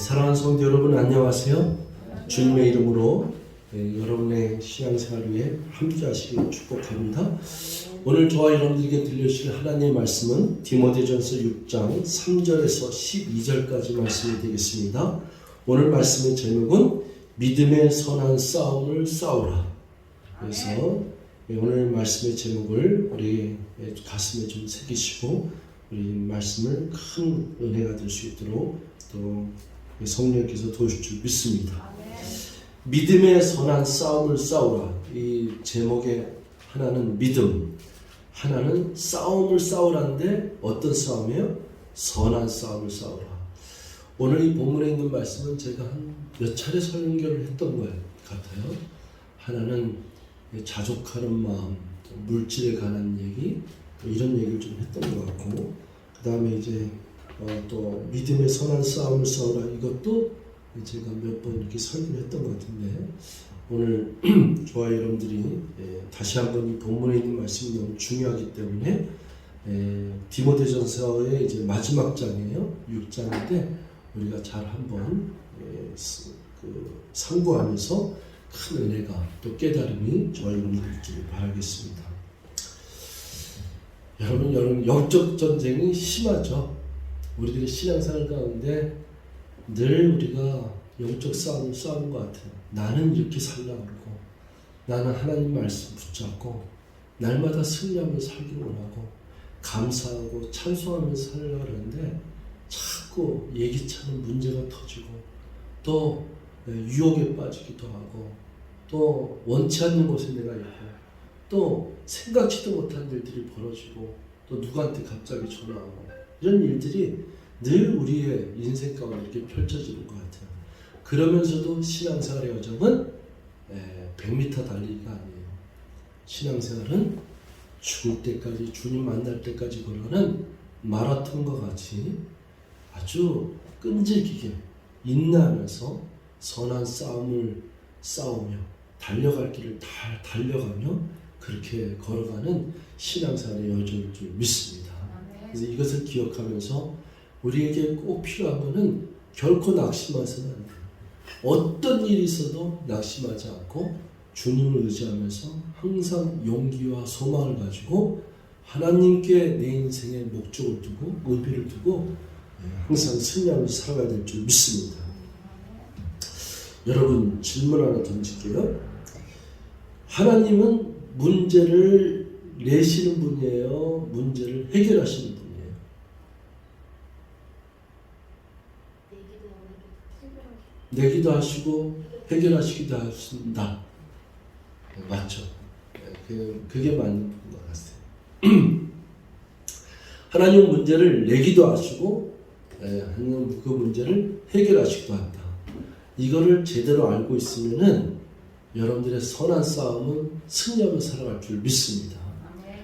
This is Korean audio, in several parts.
사랑하는 성도 여러분 안녕하세요. 주님의 이름으로 여러분의 신앙생활 위해 함께 하시길 축복합니다. 오늘 저와 여러분들에게 들려주실 하나님의 말씀은 디모데전서 6장 3절에서 12절까지 말씀이 되겠습니다. 오늘 말씀의 제목은 믿음의 선한 싸움을 싸우라. 그래서 오늘 말씀의 제목을 우리 가슴에 좀 새기시고 우리 말씀을 큰 은혜가 될 수 있도록 또 성령께서 도우실 줄 믿습니다. 믿음의 선한 싸움을 싸우라. 이 제목의 하나는 믿음, 하나는 싸움을 싸우라는데 어떤 싸움이에요? 선한 싸움을 싸우라. 오늘 이 본문에 있는 말씀은 제가 한 몇 차례 설교를 했던 것 같아요. 하나는 자족하는 마음, 물질에 관한 얘기, 이런 얘기를 좀 했던 것 같고, 그 다음에 이제 또 믿음의 선한 싸움을 싸우라, 이것도 제가 몇 번 이렇게 설교를 했던 것 같은데, 오늘 저와 여러분들이 다시 한번 이 본문에 있는 말씀이 너무 중요하기 때문에 디모데전서의 이제 마지막 장이에요. 6장인데 우리가 잘 한번 상고하면서 큰 은혜가 또 깨달음이 저와 여러분들 있기를 바라겠습니다. 여러분 영적 전쟁이 심하죠. 우리들의 신앙생활 가운데 늘 우리가 영적 싸움을 싸우는 것 같아요. 나는 이렇게 살려고 그러고, 나는 하나님 말씀 붙잡고 날마다 승리하면서 살기를 원하고 감사하고 찬송하면서 살려고 하는데 자꾸 예기치 않은 문제가 터지고 또 유혹에 빠지기도 하고 또 원치 않는 곳에 내가 있고 또 생각지도 못한 일들이 벌어지고 또 누구한테 갑자기 전화하고 이런 일들이 늘 우리의 인생 가운데 이렇게 펼쳐지는 것 같아요. 그러면서도 신앙생활의 여정은 100m 달리기가 아니에요. 신앙생활은 죽을 때까지, 주님 만날 때까지 걸어가는 마라톤과 같이 아주 끈질기게 인내하면서 선한 싸움을 싸우며 달려갈 길을 달려가며 그렇게 걸어가는 신앙생활의 여정일 줄 믿습니다. 그래서 이것을 기억하면서 우리에게 꼭 필요한 것은 결코 낙심하서는 안 돼요. 어떤 일이 있어도 낙심하지 않고 주님을 의지하면서 항상 용기와 소망을 가지고 하나님께 내 인생의 목적을 두고 의미를 두고 항상 승리하면서 살아가야 될 줄 믿습니다. 여러분 질문 하나 던질게요. 하나님은 문제를 내시는 분이에요? 문제를 해결하시는 분이에요? 내기도 하시고 해결하시기도 하신다. 맞죠? 그게 맞는 것 같아요. 하나님은 문제를 내기도 하시고 하나님은 그 문제를 해결하시기도 한다. 이거를 제대로 알고 있으면은 여러분들의 선한 싸움은 승리하며 살아갈 줄 믿습니다.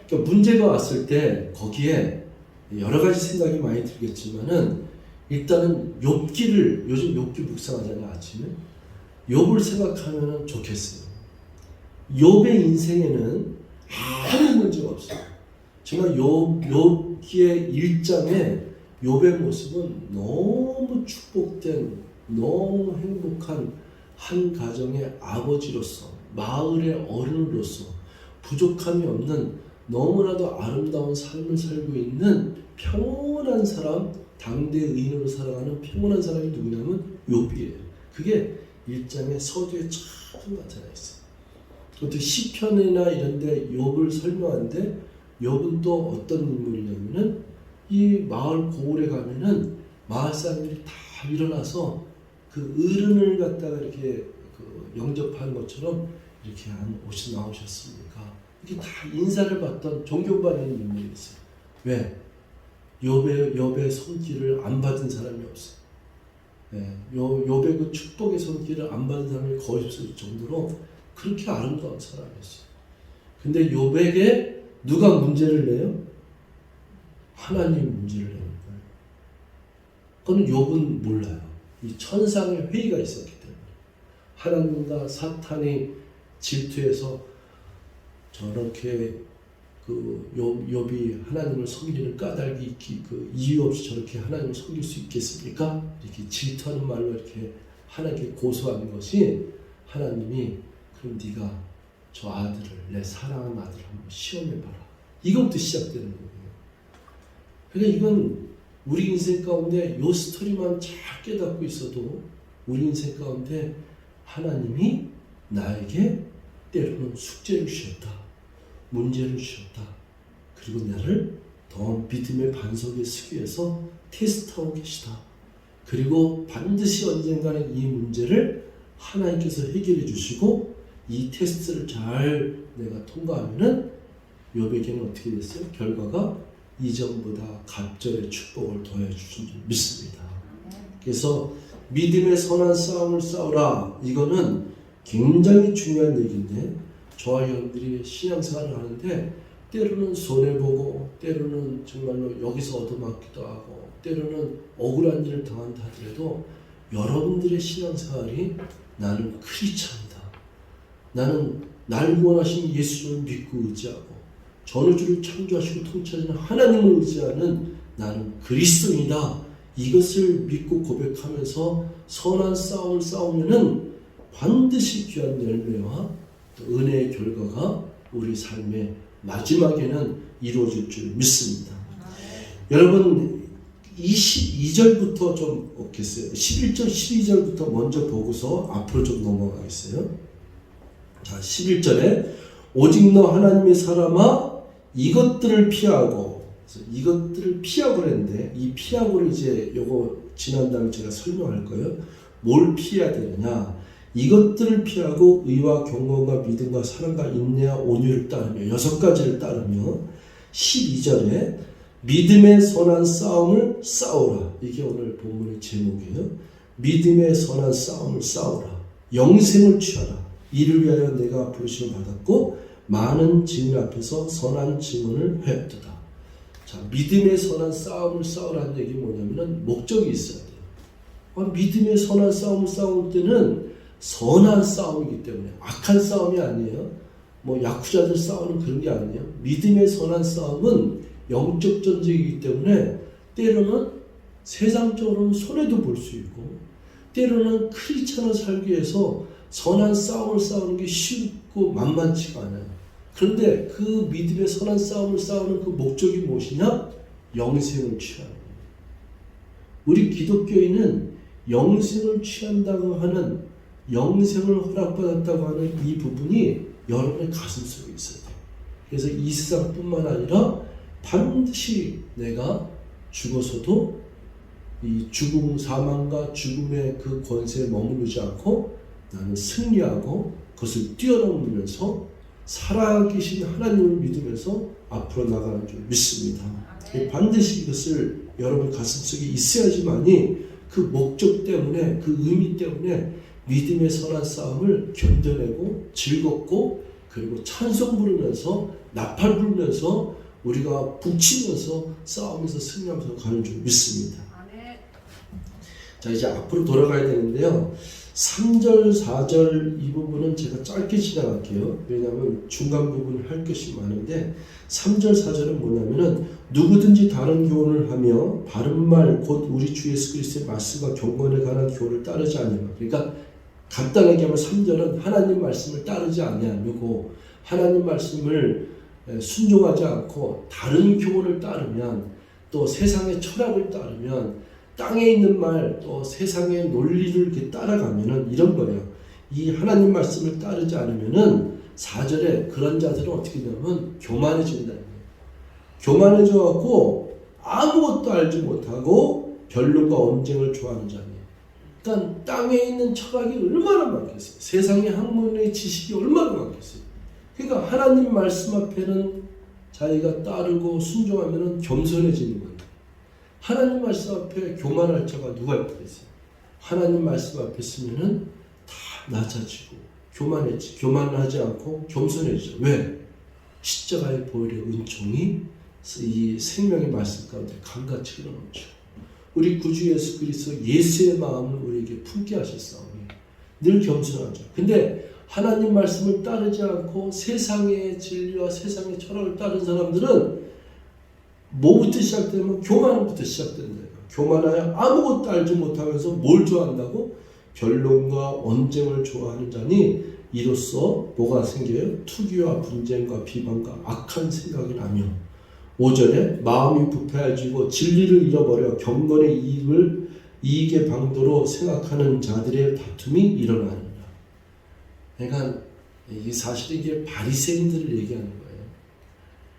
그러니까 문제가 왔을 때 거기에 여러 가지 생각이 많이 들겠지만은 일단은 욥기를 요즘 욥기 묵상하잖아요. 아침에 욥을 생각하면은 좋겠어요. 욥의 인생에는 아무 문제가 없어요. 정말 욥기의 1장에 욥의 모습은 너무 축복된, 너무 행복한 한 가정의 아버지로서, 마을의 어른으로서 부족함이 없는 너무나도 아름다운 삶을 살고 있는 평온한 사람, 당대 의인으로 살아가는 평온한 사람이 누구냐면 욥이에요. 그게 1장의 서두에 참 나타나 있어요. 또 시편이나 이런 데 욥을 설명하는데 욥은 또 어떤 인물이냐면은 이 마을 고을에 가면은 마을 사람들이 다 일어나서 그 어른을 갖다가 이렇게 영접하는 것처럼 이렇게 한 옷이 나오셨습니까? 이렇게 다 인사를 받던 존경받는 인물이 있어요. 왜? 욥의 손길을 안 받은 사람이 없어요. 욥의 그 축복의 손길을 안 받은 사람이 거의 없을 정도로 그렇게 아름다운 사람이었어요. 근데 욥에게 누가 문제를 내요? 하나님이 문제를 내는 거예요. 그건 욥은 몰라요. 이 천상의 회의가 있었기 때문에 하나님과 사탄이 질투해서 저렇게 욥이 하나님을 섬기는 까닭이 그 이유 없이 저렇게 하나님을 섬길 수 있겠습니까? 이렇게 질투하는 말로 이렇게 하나님께 고소하는 것이 하나님이 그럼 네가 저 아들을 내 사랑하는 아들을 한번 시험해봐라. 이것부터 시작되는 거예요. 그러니까 이건 우리 인생 가운데 이 스토리만 잘 깨닫고 있어도 우리 인생 가운데 하나님이 나에게 때로는 숙제를 주셨다. 문제를 주셨다. 그리고 나를 더 믿음의 반석에 서기 위해서 테스트하고 계시다. 그리고 반드시 언젠가는 이 문제를 하나님께서 해결해 주시고 이 테스트를 잘 내가 통과하면은 욥에게는 어떻게 됐어요? 결과가 이전보다 갑절의 축복을 더해 주신 줄 믿습니다. 그래서 믿음의 선한 싸움을 싸우라. 이거는 굉장히 중요한 얘기인데 저와 여러분들이 신앙생활을 하는데 때로는 손해보고 때로는 정말로 여기서 얻어맞기도 하고 때로는 억울한 일을 당한다 하더라도 여러분들의 신앙생활이 나는 크리스찬이다. 나는 날 구원하신 예수를 믿고 의지하고 전우주를 창조하시고 통치하시는 하나님을 의지하는 나는 그리스도인이다. 이것을 믿고 고백하면서 선한 싸움을 싸우면은 반드시 귀한 열매와 또 은혜의 결과가 우리 삶의 마지막에는 이루어질 줄 믿습니다. 여러분 22절부터 좀 얻겠어요. 11절, 12절부터 먼저 보고서 앞으로 좀 넘어가겠어요. 자, 11절에 오직 너 하나님의 사람아 이것들을 피하고, 이것들을 피하고 그랬는데 이 피하고를 이제 요거 지난 다음에 제가 설명할 거예요. 뭘 피해야 되느냐? 이것들을 피하고 의와 경건과 믿음과 사랑과 인내와 온유를 따르며 6가지를 따르며 12절에 믿음의 선한 싸움을 싸우라. 이게 오늘 본문의 제목이에요. 믿음의 선한 싸움을 싸우라. 영생을 취하라. 이를 위하여 내가 부르심을 받았고 많은 증인 앞에서 선한 증언을 하였도다. 자, 믿음의 선한 싸움을 싸우라는 얘기 뭐냐면은 목적이 있어야 돼요. 믿음의 선한 싸움을 싸울 때는 선한 싸움이기 때문에 악한 싸움이 아니에요. 뭐 야쿠자들 싸우는 그런 게 아니에요. 믿음의 선한 싸움은 영적 전쟁이기 때문에 때로는 세상적으로는 손해도 볼 수 있고 때로는 크리스찬으로 살기 위해서 선한 싸움을 싸우는 게 쉽고 만만치가 않아요. 그런데 그 믿음의 선한 싸움을 싸우는 그 목적이 무엇이냐? 영생을 취하는 거예요. 우리 기독교인은 영생을 취한다고 하는 영생을 허락받았다고 하는 이 부분이 여러분의 가슴속에 있어야 돼요. 그래서 이 세상뿐만 아니라 반드시 내가 죽어서도 이 죽음, 사망과 죽음의 그 권세에 머무르지 않고 나는 승리하고 그것을 뛰어넘으면서 살아계신 하나님을 믿으면서 앞으로 나가는 줄 믿습니다. 반드시 이것을 여러분 가슴속에 있어야지만이 그 목적 때문에 그 의미 때문에 믿음의 선한 싸움을 견뎌내고 즐겁고 그리고 찬송 부르면서 나팔 불면서 우리가 북치면서 싸우면서 승리하면서 가는 줄 믿습니다. 자, 이제 앞으로 돌아가야 되는데요. 3절, 4절 이 부분은 제가 짧게 지나갈게요. 왜냐하면 중간 부분을 할 것이 많은데 3절, 4절은 뭐냐면은 누구든지 다른 교훈을 하며 바른 말 곧 우리 주 예수 그리스도의 말씀과 경건에 관한 교훈을 따르지 아니하며, 그러니까 간단하게 하면 3절은 하나님 말씀을 따르지 아니하고 하나님 말씀을 순종하지 않고 다른 교훈을 따르면 또 세상의 철학을 따르면 땅에 있는 말 또 세상의 논리를 이렇게 따라가면은 이런 거예요. 이 하나님 말씀을 따르지 않으면은 4절에 그런 자들은 어떻게 되냐면 교만해진다는 거예요. 교만해져 갖고 아무것도 알지 못하고 변론과 언쟁을 좋아하는 자예요. 그러니까 땅에 있는 철학이 얼마나 많겠어요. 세상의 학문의 지식이 얼마나 많겠어요. 그러니까 하나님 말씀 앞에는 자기가 따르고 순종하면은 겸손해지는 거예요. 하나님 말씀 앞에 교만할 자가 누가 있겠어요? 하나님 말씀 앞에 쓰면은 다 낮아지고 교만하지 않고 겸손해지죠. 왜? 십자가의 보혈의 은총이 이 생명의 말씀 가운데 강같이 흘러넘쳐. 우리 구주 예수 그리스도 예수의 마음을 우리에게 품게 하실 싸움이 늘 겸손하죠. 근데 하나님 말씀을 따르지 않고 세상의 진리와 세상의 철학을 따른 사람들은 뭐부터 시작되면 교만부터 시작된다. 교만하여 아무것도 알지 못하면서 뭘 좋아한다고? 변론과 언쟁을 좋아하는 자니 이로써 뭐가 생겨요? 투기와 분쟁과 비방과 악한 생각이 나며 5절에 마음이 부패해지고 진리를 잃어버려 경건의 이익의 방도로 생각하는 자들의 다툼이 일어나느니라. 그러니까 이게 사실 이게 바리새인들을 얘기하는 거예요.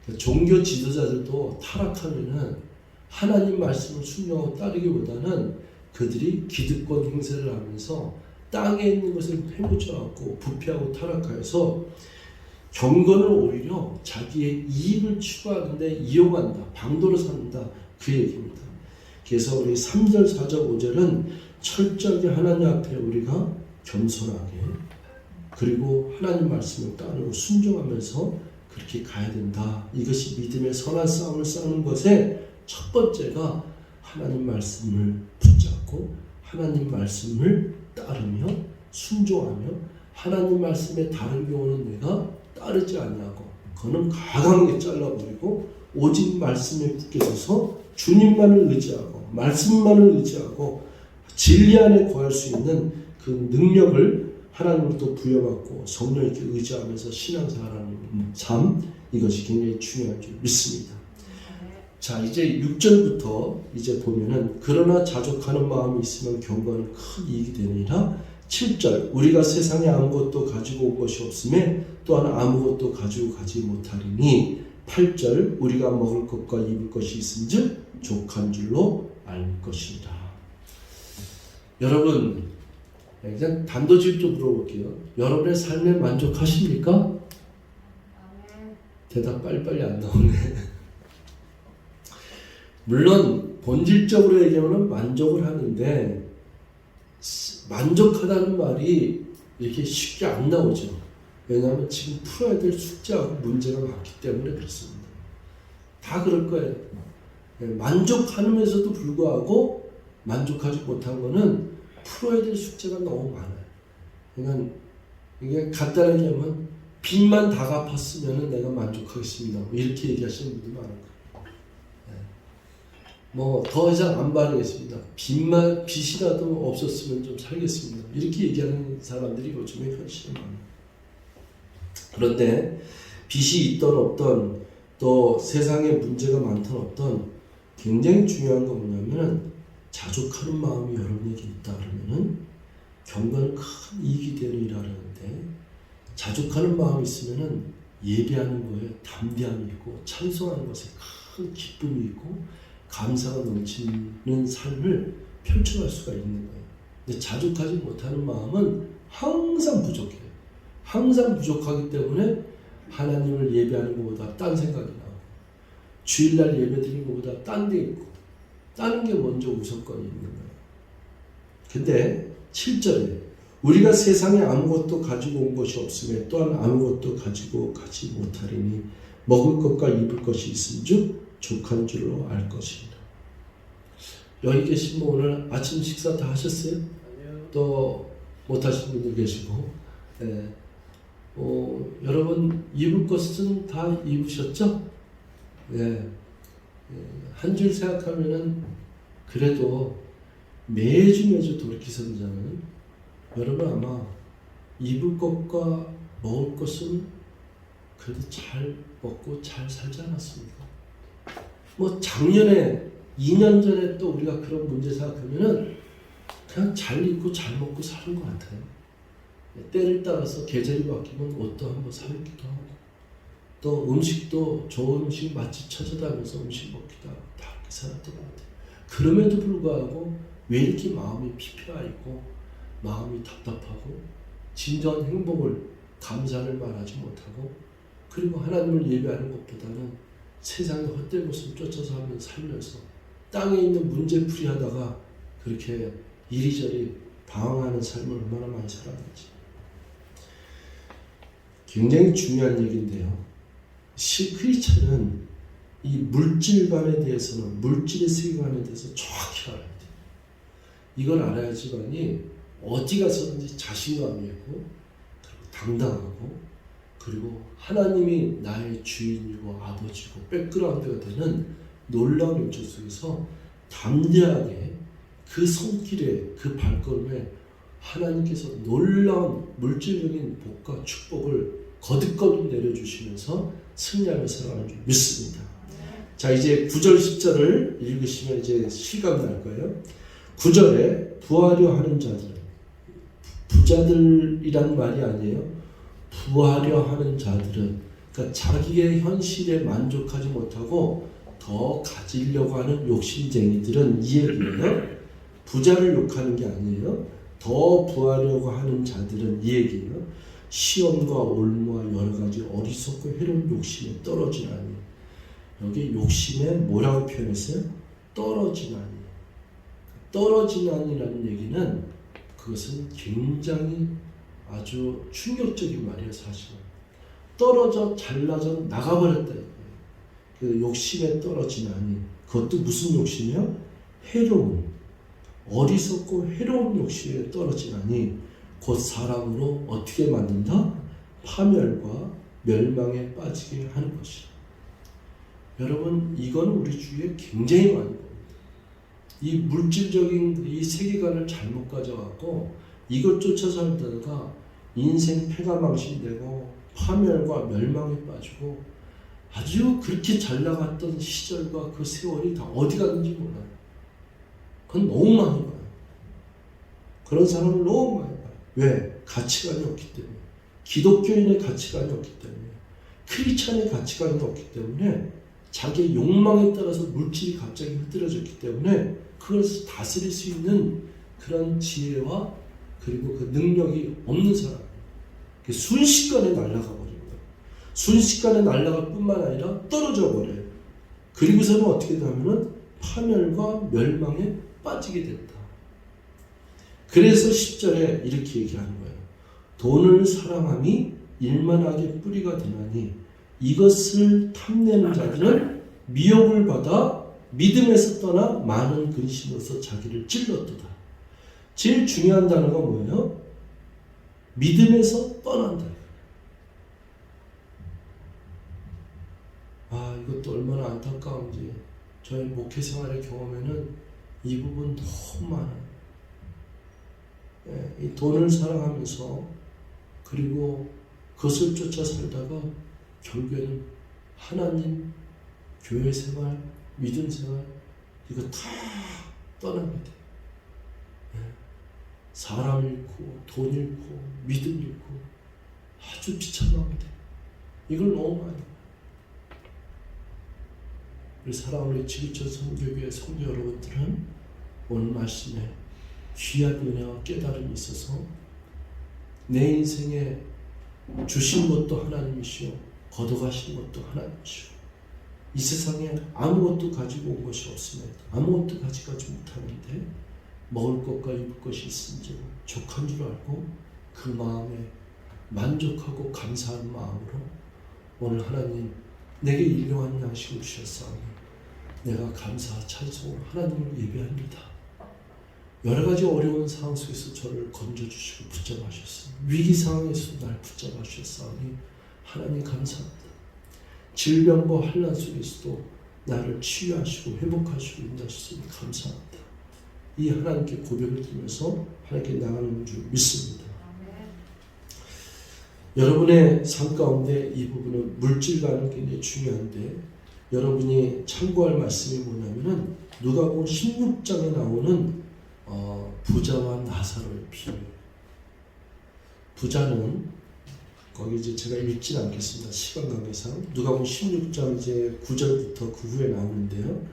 그러니까 종교 지도자들도 타락하면은 하나님 말씀을 순종하고 따르기보다는 그들이 기득권 행세를 하면서 땅에 있는 것을 패묻혀갖고 부패하고 타락하여서 경건을 오히려 자기의 이익을 추구하는데 이용한다. 방도로 삼는다. 그 얘기입니다. 그래서 우리 3절, 4절, 5절은 철저하게 하나님 앞에 우리가 겸손하게 그리고 하나님 말씀을 따르고 순종하면서 그렇게 가야 된다. 이것이 믿음의 선한 싸움을 싸우는 것의 첫 번째가 하나님 말씀을 붙잡고 하나님 말씀을 따르며 순종하며 하나님 말씀에 다른 경우는 내가 따르지 않냐고 그거는 가강하게 잘라버리고 오직 말씀에 붙게 서서 주님만을 의지하고 말씀만을 의지하고 진리 안에 거할 수 있는 그 능력을 하나님으로부터 부여받고 성령님께 의지하면서 신앙생활하는 삶 이것이 굉장히 중요한 줄 믿습니다. 자 이제 6절부터 이제 보면은 그러나 자족하는 마음이 있으면 경건은 큰 이익이 되느니라. 7절 우리가 세상에 아무것도 가지고 온 것이 없음에 또한 아무것도 가지고 가지 못하리니 8절 우리가 먹을 것과 입을 것이 있은즉 족한 줄로 알 것이다. 여러분 그냥 단도직입적으로 물어볼게요. 여러분의 삶에 만족하십니까? 대답 빨리빨리 안 나오네. 물론 본질적으로 얘기하면 만족을 하는데 만족하다는 말이 이렇게 쉽게 안 나오죠. 왜냐하면 지금 풀어야 될 숙제하고 문제가 많기 때문에 그렇습니다. 다 그럴 거예요. 만족하면서도 불구하고 만족하지 못한 거는 풀어야 될 숙제가 너무 많아요. 그러니까 이게 간단하게 하면 빚만 다 갚았으면 내가 만족하겠습니다. 이렇게 얘기하시는 분들 많을 거예요. 뭐 더 이상 안 바라겠습니다. 빚이라도 없었으면 좀 살겠습니다. 이렇게 얘기하는 사람들이 요즘에 현실에 많아요. 그런데 빚이 있던 없던 또 세상에 문제가 많던 없던 굉장히 중요한 건 뭐냐면 자족하는 마음이 여러분에게 있다 그러면은 경건은 큰 이익이 되느니라는데 자족하는 마음이 있으면은 예배하는 거에 담대함이 있고 찬송하는 것에 큰 기쁨이 있고 감사가 넘치는 삶을 펼쳐갈 수가 있는 거예요. 근데 자족하지 못하는 마음은 항상 부족해요. 항상 부족하기 때문에 하나님을 예배하는 것보다 딴 생각이 나고 주일날 예배 드리는 것보다 딴 데 있고 다른 게 먼저 우선권이 있는 거예요. 근데 7절에 우리가 세상에 아무것도 가지고 온 것이 없음에 또한 아무것도 가지고 가지 못하리니 먹을 것과 입을 것이 있은즉 족한 줄로 알 것이다. 여기 계신 분 오늘 아침 식사 다 하셨어요? 아니요. 또 못하신 분도 계시고 여러분 입을 것은 다 입으셨죠? 한 줄 생각하면은 그래도 매주 돌이키선자는 여러분 아마 입을 것과 먹을 것은 그래도 잘 먹고 잘 살지 않았습니까? 뭐 작년에 2년 전에 또 우리가 그런 문제 생각하면은 그냥 잘 입고 잘 먹고 사는 것 같아요. 때를 따라서 계절이 바뀌면 옷도 한번 사 입기도 하고 또 음식도 좋은 음식 맛집 찾아다니면서 음식 먹기도 하고 다 그렇게 살았던 것 같아요. 그럼에도 불구하고 왜 이렇게 마음이 피폐하 있고 마음이 답답하고 진정한 행복을 감사를 말하지 못하고 그리고 하나님을 예배하는 것보다는 세상의 헛된 모습을 쫓아서 하면 살면서 땅에 있는 문제풀이 하다가 그렇게 이리저리 방황하는 삶을 얼마나 많이 살았는지 굉장히 중요한 얘기인데요. 크리스천은 이 물질관에 대해서는 물질의 세계관에 대해서 정확히 알아야 돼요. 이걸 알아야지만이 어디 가서든지 자신감이 있고 당당하고 그리고 하나님이 나의 주인이고 아버지고 백그라운드가 되는 놀라운 영적 속에서 담대하게 그 손길에 그 발걸음에 하나님께서 놀라운 물질적인 복과 축복을 거듭거듭 내려주시면서 승리하며 살아가는 줄 믿습니다. 자, 이제 9절 10절을 읽으시면 이제 실감 날 거예요. 9절에 부하려 하는 자들, 부자들이란 말이 아니에요. 부하려 하는 자들은, 그러니까 자기의 현실에 만족하지 못하고 더 가지려고 하는 욕심쟁이들은 이 얘기예요. 부자를 욕하는 게 아니에요. 더 부하려고 하는 자들은 이 얘기예요. 시험과 올무와 여러 가지 어리석고 해로운 욕심에 떨어지나니. 여기 욕심에 뭐라고 표현했어요? 떨어지나니. 떨어지나니라는 얘기는 그것은 굉장히 아주 충격적인 말이에요, 사실은. 떨어져 잘라져 나가버렸다. 그 욕심에 떨어지나니. 그것도 무슨 욕심이요? 해로운, 어리석고 해로운 욕심에 떨어지나니 곧 사람으로 어떻게 만든다? 파멸과 멸망에 빠지게 하는 것이라. 여러분, 이건 우리 주위에 굉장히 많이 봅니다. 이 물질적인 이 세계관을 잘못 가져갖고 이것 쫓아 살다가 인생 패가망신되고 파멸과 멸망에 빠지고 아주 그렇게 잘 나갔던 시절과 그 세월이 다 어디 갔는지 몰라요. 그건 너무 많이 봐요. 그런 사람을 너무 많이 봐요. 왜? 가치관이 없기 때문에. 기독교인의 가치관이 없기 때문에. 크리스찬의 가치관이 없기 때문에 자기의 욕망에 따라서 물질이 갑자기 흐트러졌기 때문에 그걸 다스릴 수 있는 그런 지혜와 그리고 그 능력이 없는 사람. 순식간에 날아가 버려요. 순식간에 날아갈 뿐만 아니라 떨어져 버려요. 그리고서는 어떻게 되냐면은 파멸과 멸망에 빠지게 된다. 그래서 10절에 이렇게 얘기하는 거예요. 돈을 사랑함이 일만하게 뿌리가 되나니 이것을 탐내는 자들은 미혹을 받아 믿음에서 떠나 많은 근심으로서 자기를 찔렀도다. 제일 중요한 단어가 뭐예요? 믿음에서 떠난다. 아, 이것도 얼마나 안타까운지 저희 목회 생활의 경험에는 이 부분 너무 많아요. 이 돈을 사랑하면서 그리고 그것을 쫓아 살다가 결국에는 하나님, 교회 생활, 믿음 생활 이거 다 떠납니다. 사람 잃고 돈 잃고 믿음 잃고 아주 비참합니다. 이걸 너무 많이 봐요. 우리 사랑하는 지구촌 선교교회 성도 여러분들은 오늘 말씀에 귀한 은혜와 깨달음이 있어서 내 인생에 주신 것도 하나님이시오, 거둬가신 것도 하나님이시오. 이 세상에 아무것도 가지고 온 것이 없습니다. 아무것도 가져가지 못하는데 먹을 것과 입을 것이 있은지 족한 줄 알고 그 마음에 만족하고 감사한 마음으로 오늘 하나님 내게 일용한 양식을 주셨사오니 내가 감사와 찬송으로 하나님을 예배합니다. 여러 가지 어려운 상황 속에서 저를 건져주시고 붙잡아주셨습니다. 위기 상황에서 날 붙잡아주셨사오니 하나님 감사합니다. 질병과 환난 속에서도 나를 치유하시고 회복하시고 인도하셨으니 감사합니다. 이 하나님께 고백을 드리면서 하나님께 나가는 줄 믿습니다. 여러분의 삶 가운데 이 부분은 물질과는 굉장히 중요한데 여러분이 참고할 말씀이 뭐냐면은 누가복음 16장에 나오는 부자와 나사로의 비유. 부자는 거기 이제 제가 읽진 않겠습니다. 시간 관계상 누가복음 16장 이제 9절부터 그 후에 나오는데요.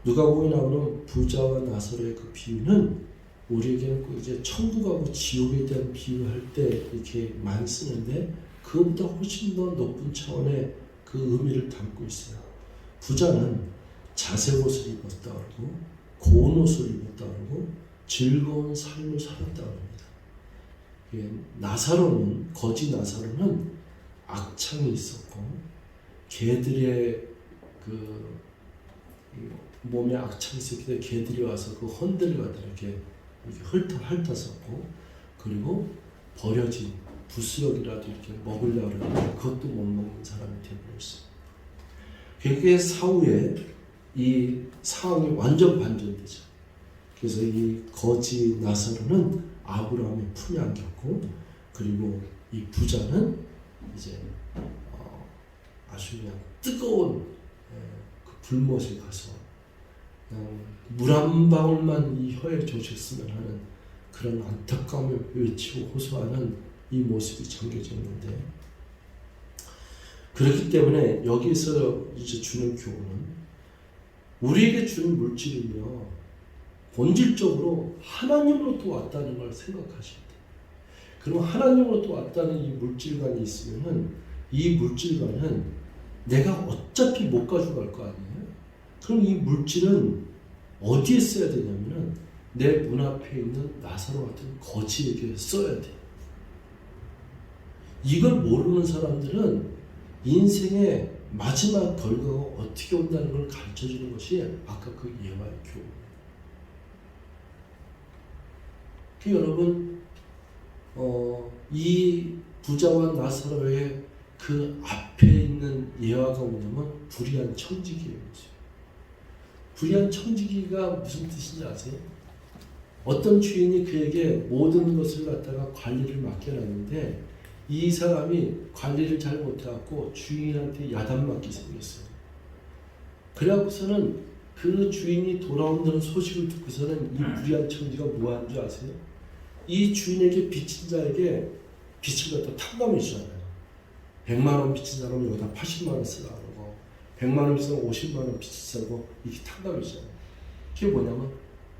누가복음에 나오는 부자와 나사로의 그 비유는 우리에게는 꼭 이제 천국하고 지옥에 대한 비유할 때 이렇게 많이 쓰는데 그것보다 훨씬 더 높은 차원의 그 의미를 담고 있어요. 부자는 자색 옷을 입었다 그러고 고운 옷을 입었다 그러고 즐거운 삶을 살았다 그럽니다. 나사로는 거지 나사로는 악창이 있었고 개들의 그 몸에 악창이 있었기 때문에 개들이 와서 그 헌들을 갖다 이렇게 핥았었고 그리고 버려진 부스럭이라도 이렇게 먹으려고 하는데 그것도 못 먹는 사람이 되어버렸어요. 그게 사후에 이 상황이 완전 반전되죠. 그래서 이 거지 나사로는 아브라함의 품에 안겼고, 그리고 이 부자는 이제 아주 그냥 뜨거운 그 불못에 가서 물 한 방울만 이 혀에 젖었으면 하는 그런 안타까움을 외치고 호소하는 이 모습이 전개져 있는데, 그렇기 때문에 여기서 이제 주는 교훈은 우리에게 주는 물질은요, 본질적으로 하나님으로부터 왔다는 걸 생각하셔야 돼요. 그럼 하나님으로부터 왔다는 이 물질관이 있으면은 이 물질관은 내가 어차피 못 가져갈 거 아니에요? 그럼 이 물질은 어디에 써야 되냐면은 내 문 앞에 있는 나사로 같은 거지에게 써야 돼요. 이걸 모르는 사람들은 인생의 마지막 결과가 어떻게 온다는 걸 가르쳐주는 것이 아까 그 예화의 교훈이에요. 그 여러분, 이 부자와 나사로의 그 앞에 있는 예화가 뭐냐면 불의한 청지기예요. 불의한 청지기가 무슨 뜻인지 아세요? 어떤 주인이 그에게 모든 것을 갖다가 관리를 맡겨놨는데 이 사람이 관리를 잘 못해갖고 주인한테 야단맞게 생겼어요. 그래갖고서는 그 주인이 돌아온다는 소식을 듣고서는 이 불의한 청지가 뭐 하는 줄 아세요? 이 주인에게 빚진 자에게 빚을 갖다 탕감해 주잖아요. 100만 원 빚진 사람은 여기다 80만 원 쓰라고 하고, 100만 원 빚진 사람은 50만 원 빚을 쓰고 이렇게 탕감해 주잖아요. 그게 뭐냐면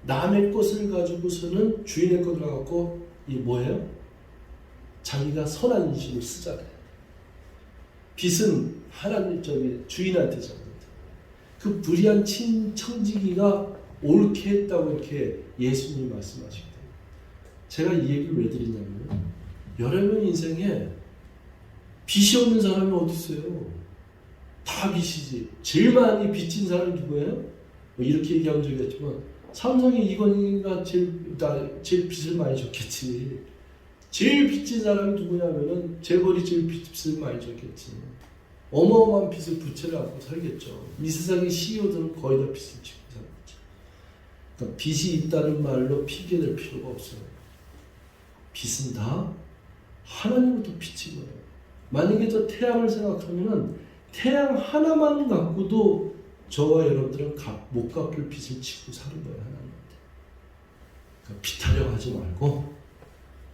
남의 것을 가지고서는 주인의 것을 갖고 이 뭐예요? 자기가 선한 인심을 쓰잖아요. 빚은 하나님 주인한테 져요. 그 불의한 청지기가 옳게 했다고 이렇게 예수님이 말씀하시거든요. 제가 이 얘기를 왜 드리냐면, 여러분 인생에 빚이 없는 사람이 어디 있어요? 다 빚이지. 제일 많이 빚진 사람이 누구예요? 뭐 이렇게 얘기한 적이 있지만 삼성의 이건희가 제일 빚을 많이 졌겠지. 제일 빚진 사람이 누구냐면은 재벌이 제일 빚을 많이 졌겠지. 어마어마한 빚을 부채를 안고 살겠죠. 이 세상의 CEO들은 거의 다 빚을 지고 살겠죠. 그러니까 빚이 있다는 말로 핑계댈 필요가 없어요. 빚은 다 하나님부터 빚인 거예요. 만약에 저 태양을 생각하면은 태양 하나만 갖고도 저와 여러분들은 못 갚을 빚을 지고 사는 거예요, 하나님한테. 그러니까 빚하려고 하지 말고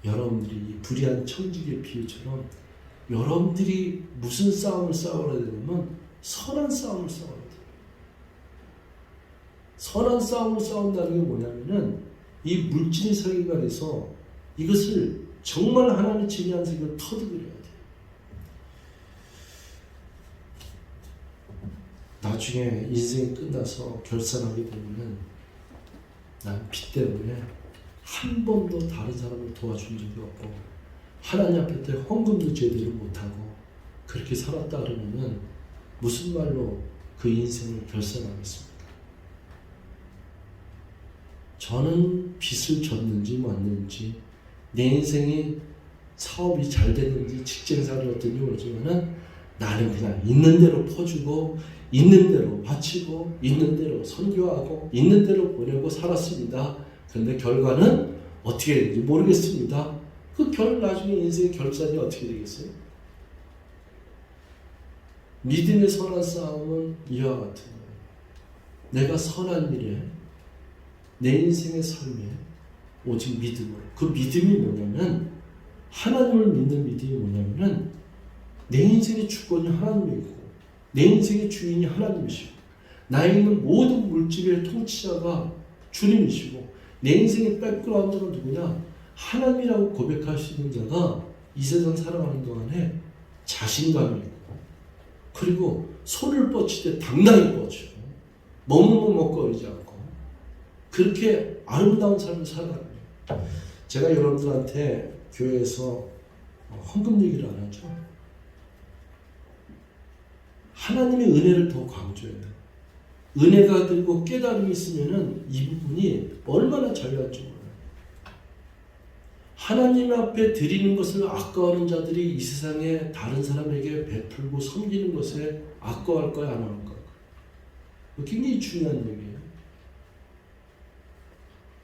여러분들이 이 불의한 청지기의 비유처럼 여러분들이 무슨 싸움을 싸워야 되냐면 선한 싸움을 싸워야 돼요. 선한 싸움을 싸운다는 게 뭐냐면은 이 물질의 세계관에서 이것을 정말 하나님의 진리한 세계를 터득을 해야 돼요. 나중에 인생이 끝나서 결산하게 되면은 난 빚 때문에 한 번도 다른 사람을 도와준 적이 없고 하나님 앞에 때 헌금도 제대로 못하고 그렇게 살았다 그러면은 무슨 말로 그 인생을 결산하겠습니까? 저는 빚을 졌는지 맞는지 내 인생이 사업이 잘 됐는지 직장생활이 어떤지 모르지만은 나는 그냥 있는 대로 퍼주고 있는 대로 바치고 있는 대로 선교하고 있는 대로 보내고 살았습니다. 그런데 결과는 어떻게 되는지 모르겠습니다. 나중에 인생의 결산이 어떻게 되겠어요? 믿음의 선한 싸움은 이와 같은 거예요. 내가 선한 일에 내 인생의 삶에 오직 믿음으로, 그 믿음이 뭐냐면 하나님을 믿는 믿음이 뭐냐면은 내 인생의 주권이 하나님이고 내 인생의 주인이 하나님이시고 나에 있는 모든 물질의 통치자가 주님이시고 내 인생의 백그라운드는 누구냐? 하나님이라고 고백할 수 있는 자가 이 세상 살아가는 동안에 자신감이 있고 그리고 손을 뻗칠 때 당당히 뻗치고 머뭇머뭇거리지 않고 그렇게 아름다운 삶을 살아가는 거예요. 제가 여러분들한테 교회에서 헌금 얘기를 안 하죠. 하나님의 은혜를 더 강조해요. 은혜가 들고 깨달음이 있으면은 이 부분이 얼마나 잘날지 몰라요. 하나님 앞에 드리는 것을 아까워하는 자들이 이 세상에 다른 사람에게 베풀고 섬기는 것에 아까워할 거야, 안 할 거야? 굉장히 중요한 얘기예요.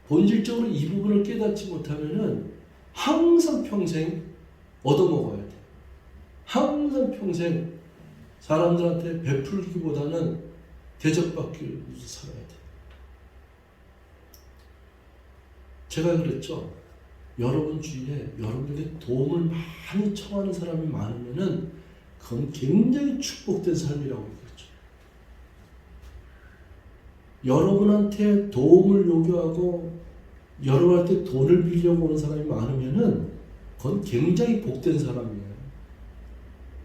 본질적으로 이 부분을 깨닫지 못하면은 항상 평생 얻어먹어야 돼. 항상 평생 사람들한테 베풀기보다는 대접받기 위해서 살아야 돼. 제가 그랬죠. 여러분 주위에 여러분에게 도움을 많이 청하는 사람이 많으면은 그건 굉장히 축복된 삶이라고 얘기했죠. 여러분한테 도움을 요구하고 여러분한테 돈을 빌려고 오는 사람이 많으면은 그건 굉장히 복된 사람이에요.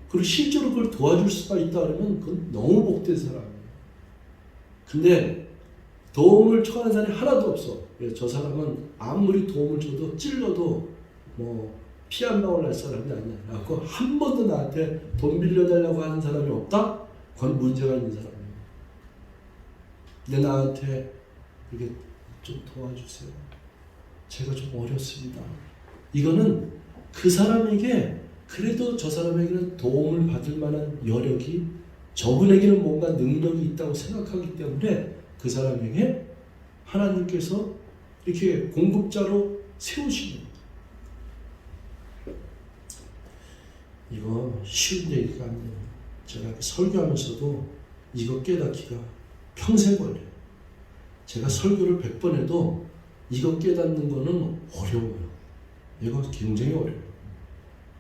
그리고 실제로 그걸 도와줄 수가 있다 그러면 그건 너무 복된 사람이에요. 근데 도움을 청하는 사람이 하나도 없어. 저 사람은 아무리 도움을 줘도 찔러도 뭐 피 안 나올 날 사람이 아니야. 그래서 한 번도 나한테 돈 빌려달라고 하는 사람이 없다? 그건 문제가 있는 사람이에요. 근데 나한테 이렇게 좀 도와주세요. 제가 좀 어렵습니다. 이거는 그 사람에게 그래도 저 사람에게는 도움을 받을 만한 여력이 저분에게는 뭔가 능력이 있다고 생각하기 때문에 그 사람에게 하나님께서 이렇게 공급자로 세우시는 거예요. 이거 쉬운 얘기가 아니에요. 제가 설교하면서도 이거 깨닫기가 평생 걸려요. 제가 설교를 100번 해도 이거 깨닫는 거는 어려워요. 이거 굉장히 어려워요.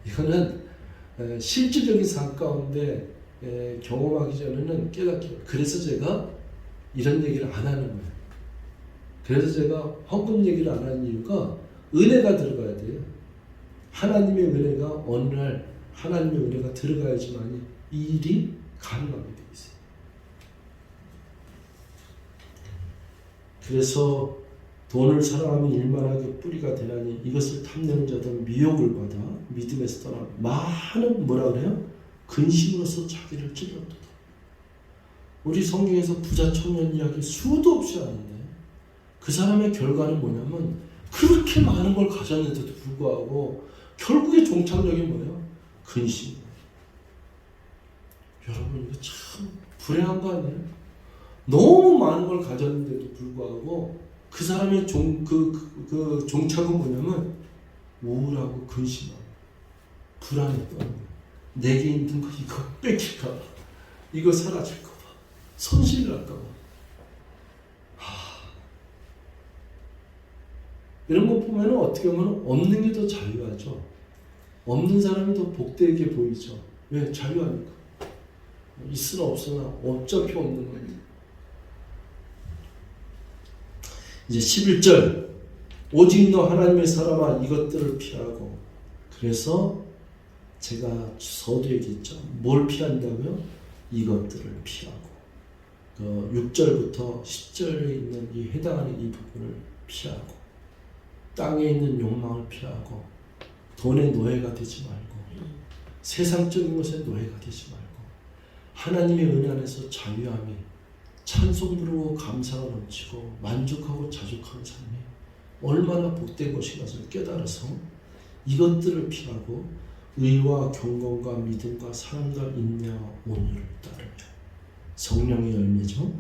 이거는 실질적인 삶 가운데 경험하기 전에는 깨닫기. 그래서 제가 이런 얘기를 안 하는 거예요. 그래서 제가 헌금 얘기를 안 하는 이유가 은혜가 들어가야 돼요. 하나님의 은혜가 어느 날 하나님의 은혜가 들어가야지만 이 일이 가능하게 되어 있어요. 그래서 돈을 사랑하면 일만하게 뿌리가 되나니 이것을 탐내는 자들은 미혹을 받아 믿음에서 떠나 많은 뭐라 그래요? 근심으로서 자기를 찔렀도다. 우리 성경에서 부자 청년 이야기 수도 없이 하는데 그 사람의 결과는 뭐냐면 그렇게 많은 걸 가졌는데도 불구하고 결국에 종착역이 뭐예요? 근심. 여러분 이거 참 불행한 거 아니에요? 너무 많은 걸 가졌는데도 불구하고 그 사람의 종착은 뭐냐면 우울하고 근심하고 불안했던 거예요. 내게 있는 거 이거 뺏길까 봐, 이거 사라질까 봐, 손실 날까 봐. 이런 거 보면 어떻게 보면 없는 게 더 자유하죠. 없는 사람이 더 복되게 보이죠. 왜? 자유하니까. 있으나 없으나 어차피 없는 거예요. 이제 11절 오직 너 하나님의 사람아 이것들을 피하고. 그래서 제가 서두 얘기했죠. 뭘 피한다고요? 이것들을 피하고. 6절부터 10절에 있는 이 해당하는 이 부분을 피하고, 땅에 있는 욕망을 피하고, 돈의 노예가 되지 말고, 세상적인 것에 노예가 되지 말고, 하나님의 은혜 안에서 자유함이 찬송 부르고 감사가 넘치고 만족하고 자족하는 삶이 얼마나 복된 것인가를 깨달아서 이것들을 피하고 의와 경건과 믿음과 사랑과 인내와 온유를 따르며. 성령의 열매죠.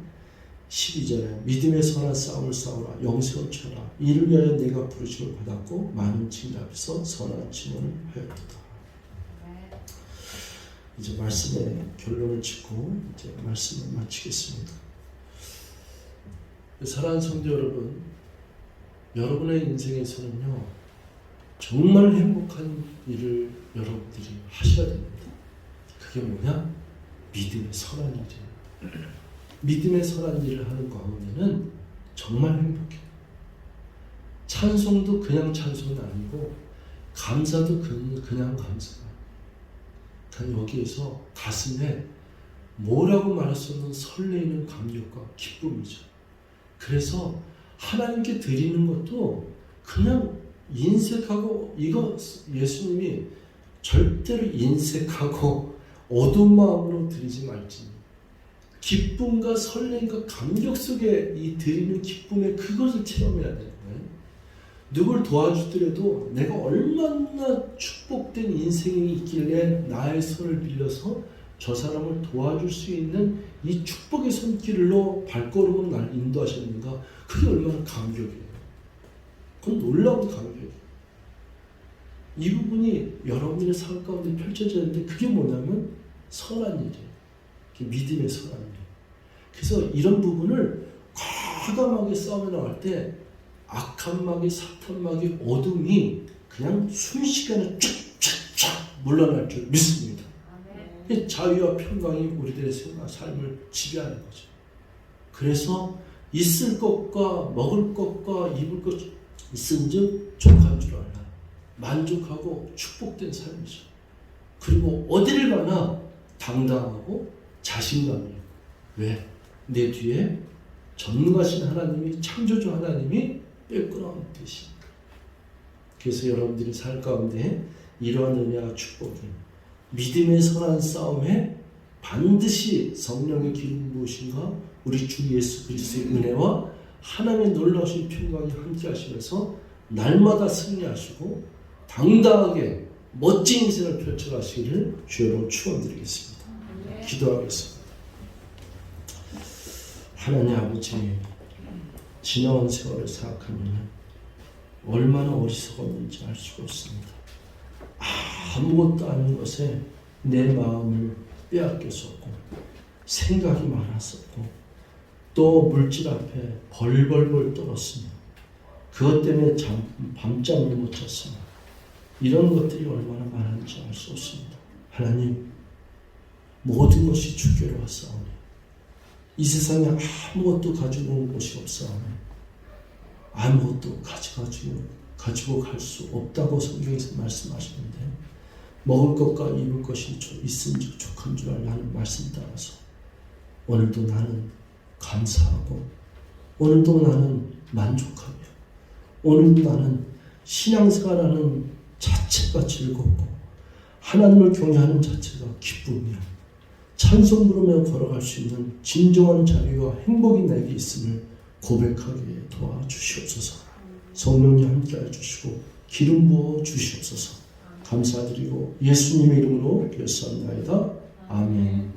12절에 믿음의 선한 싸움을 싸우라 영생을 쳐라 이를 위하여 내가 부르심을 받았고 많은 칭찬 앞에서 선한 증언을 하였도다. 이제 말씀의 결론을 짓고 이제 말씀을 마치겠습니다. 사랑하는 성도 여러분, 여러분의 인생에서는요 정말 행복한 일을 여러분들이 하셔야 됩니다. 그게 뭐냐? 믿음의 선한 일이에요. 믿음의 선한 일을 하는 가운데는 정말 행복해요. 찬송도 그냥 찬송이 아니고 감사도 그냥 감사가. 여기에서 가슴에 뭐라고 말할 수 없는 설레이는 감격과 기쁨이죠. 그래서 하나님께 드리는 것도 그냥 인색하고, 이거 예수님이 절대로 인색하고 어두운 마음으로 드리지 말지, 기쁨과 설렘과 감격 속에 이 드리는 기쁨의 그것을 체험해야 되는 거예요. 누굴 도와주더라도 내가 얼마나 축복된 인생이 있길래 나의 손을 빌려서 저 사람을 도와줄 수 있는 이 축복의 손길로 발걸음을 날 인도하셨는가. 그게 얼마나 감격이에요. 그건 놀라운 감격이에요. 이 부분이 여러분의 삶 가운데 펼쳐져야 되는데 그게 뭐냐면 선한 일이에요. 믿음의 선한 일. 그래서 이런 부분을 과감하게 싸움에 나갈 때 악한 마귀, 사탄 마귀, 어둠이 그냥 순식간에 쫙쫙쫙 물러날 줄 믿습니다. 자유와 평강이 우리들의 삶을 지배하는 거죠. 그래서 있을 것과 먹을 것과 입을 것 있은즉 족한 줄 알라. 만족하고 축복된 삶이죠. 그리고 어디를 가나 당당하고 자신감이에요. 왜? 내 뒤에 전능하신 하나님이, 창조주 하나님이 빼끄러운 뜻입니다. 그래서 여러분들이 살 가운데 이러한 은혜와 축복이 믿음의 선한 싸움에 반드시 성령의 기름 부으심과 우리 주 예수 그리스도의 은혜와 하나님의 놀라우신 평강이 함께 하시면서 날마다 승리하시고 당당하게 멋진 인생을 펼쳐가시기를 주여로 축원드리겠습니다. 기도하겠습니다. 하나님 아버지, 지나온 세월을 생각하면 얼마나 어리석었는지 알 수가 없습니다. 아무것도 아닌 것에 내 마음을 빼앗겼었고 생각이 많았었고 또 물질 앞에 벌벌벌 떨었습니다. 그것 때문에 밤잠을 못 잤습니다. 이런 것들이 얼마나 많은지 알 수 없습니다. 하나님, 모든 것이 주께로 왔사오니 이 세상에 아무것도 가지고 온 것이 없사오니 아무것도 가지고 갈 수 없다고 성경에서 말씀하시는데 먹을 것과 입을 것이 있은즉 족한 줄 알라는 말씀 따라서 오늘도 나는 감사하고 오늘도 나는 만족하며 오늘도 나는 신앙생활하는 자체가 즐겁고 하나님을 경외하는 자체가 기쁨이야. 찬송 부르며 걸어갈 수 있는 진정한 자유와 행복이 내게 있음을 고백하게 도와주시옵소서. 성령님 함께하여 주시고 기름 부어 주시옵소서. 감사드리고 예수님의 이름으로 기도합나이다. 아멘.